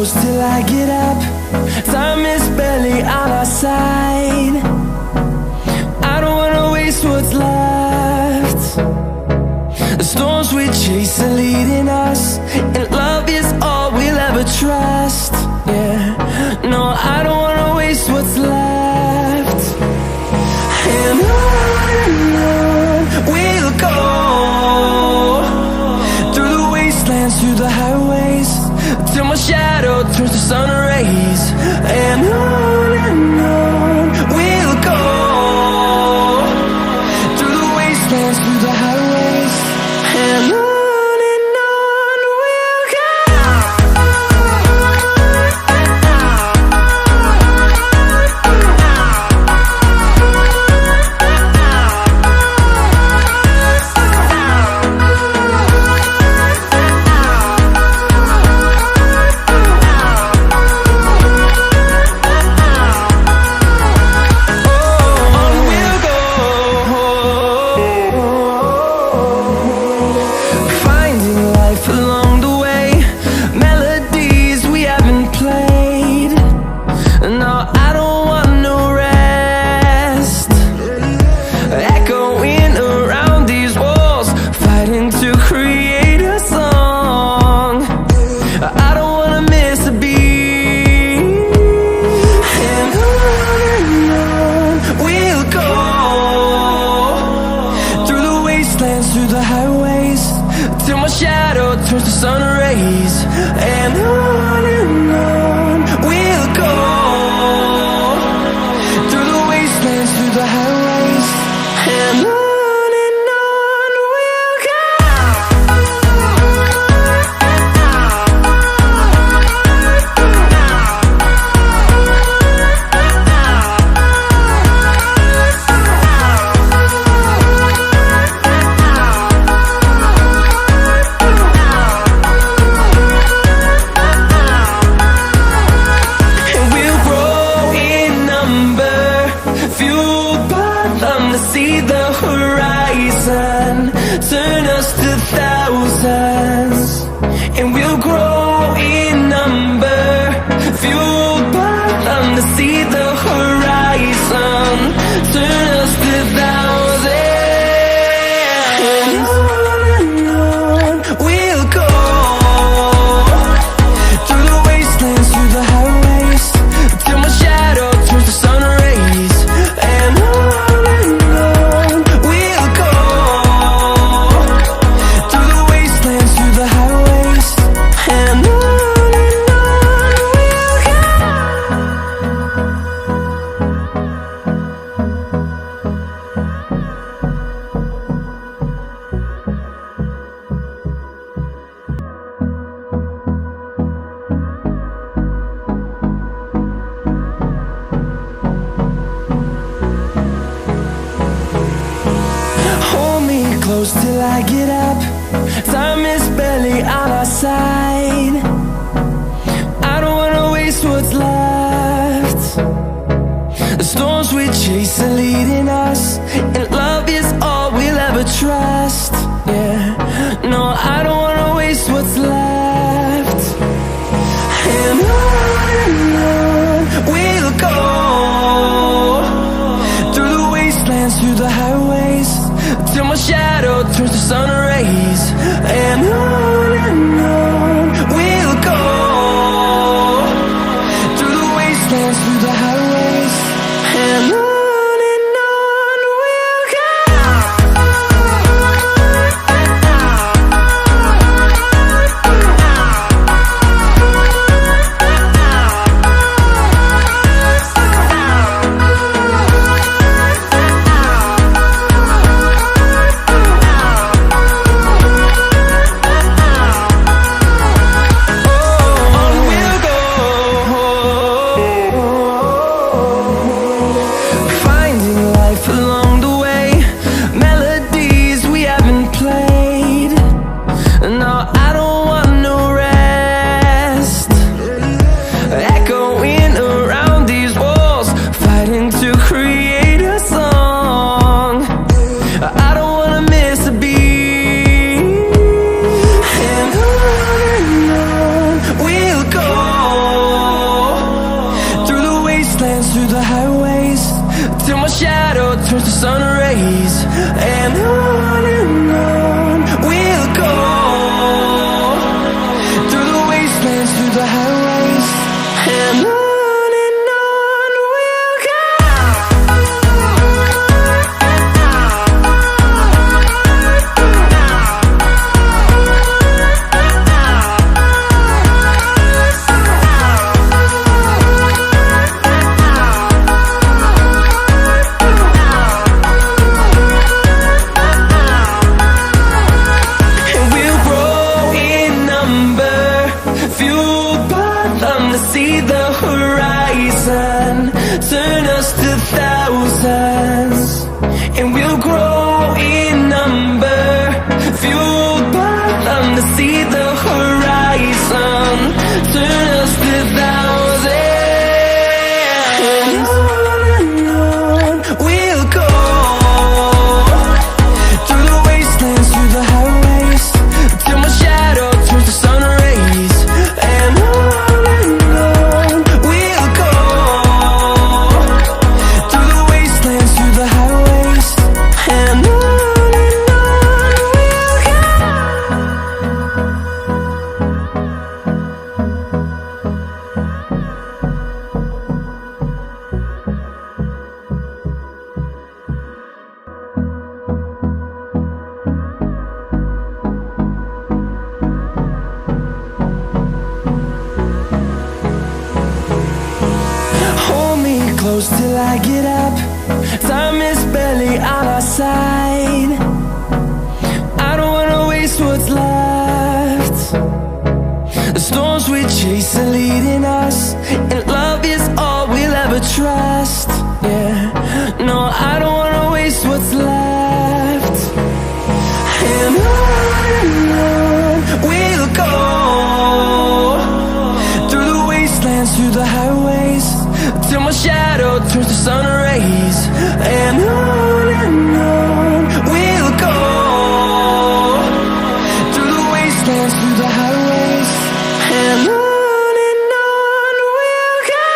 close till I get up. Time is barely on our side. I don't wanna waste what's left. The storms we chase are leading us, and love is all we'll ever trust. Yeah, no, I don't wanna waste what's left. And on we'll go, through the wastelands, through the highways, till my shadow turns to sun rays. And on we'll go, through the wastelands, through the highways, and on we'll go. Through the highways, till my shadow turns to sun rays. And on we'll go, through the wastelands, through the highways, and on we'll go. See the horizon, turn us to thousands, and we'll grow in number, fueled by them. To see the horizon, turn us to thousands, and on we'll go, through the wastelands, through the highways, till my shadow turns to sun rays. And close till I get up. Time is barely on our side. I don't wanna waste what's left. The storms we chase are leading us, and love is all we'll ever trust. Yeah, no, I don't wanna waste what's left. And on we'll go, through the wastelands, through the highways, till my shadow turns to sun rays. And on we'll go, through the wastelands, through the highways, and on we'll go. go. highways, till my shadow turns to sun rays. And on we'll go, through the wastelands, through the highways. And on we'll go. See the horizon, turn us to thousands, and we'll grow in number, fueled by them. To see the horizon, turn us to thousands, and on we'll go, through the wastelands, through the highways, till my shadow turns to sun rays. And close till I get up. Time is barely on our side. I don't wanna waste what's left. The storms we chase are leading us, and love is all we'll ever trust. Yeah, no, I don't wanna waste what's left. And on we'll go, through the wastelands, through the highways, till my shadow turns to sun rays. And on we'll go, through the wastelands, through the highways. And on we'll go.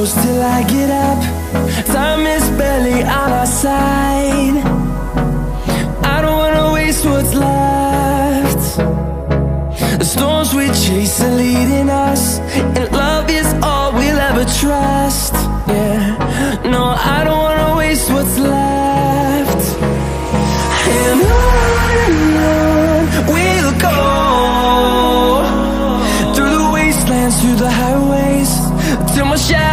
close till I get up. Time is barely on our side. I don't wanna waste what's left. The storms we chase are leading us, and love is all we'll ever trust. Yeah, no, I don't wanna waste what's left. And on we'll go, through the wastelands, through the highways, till my shadow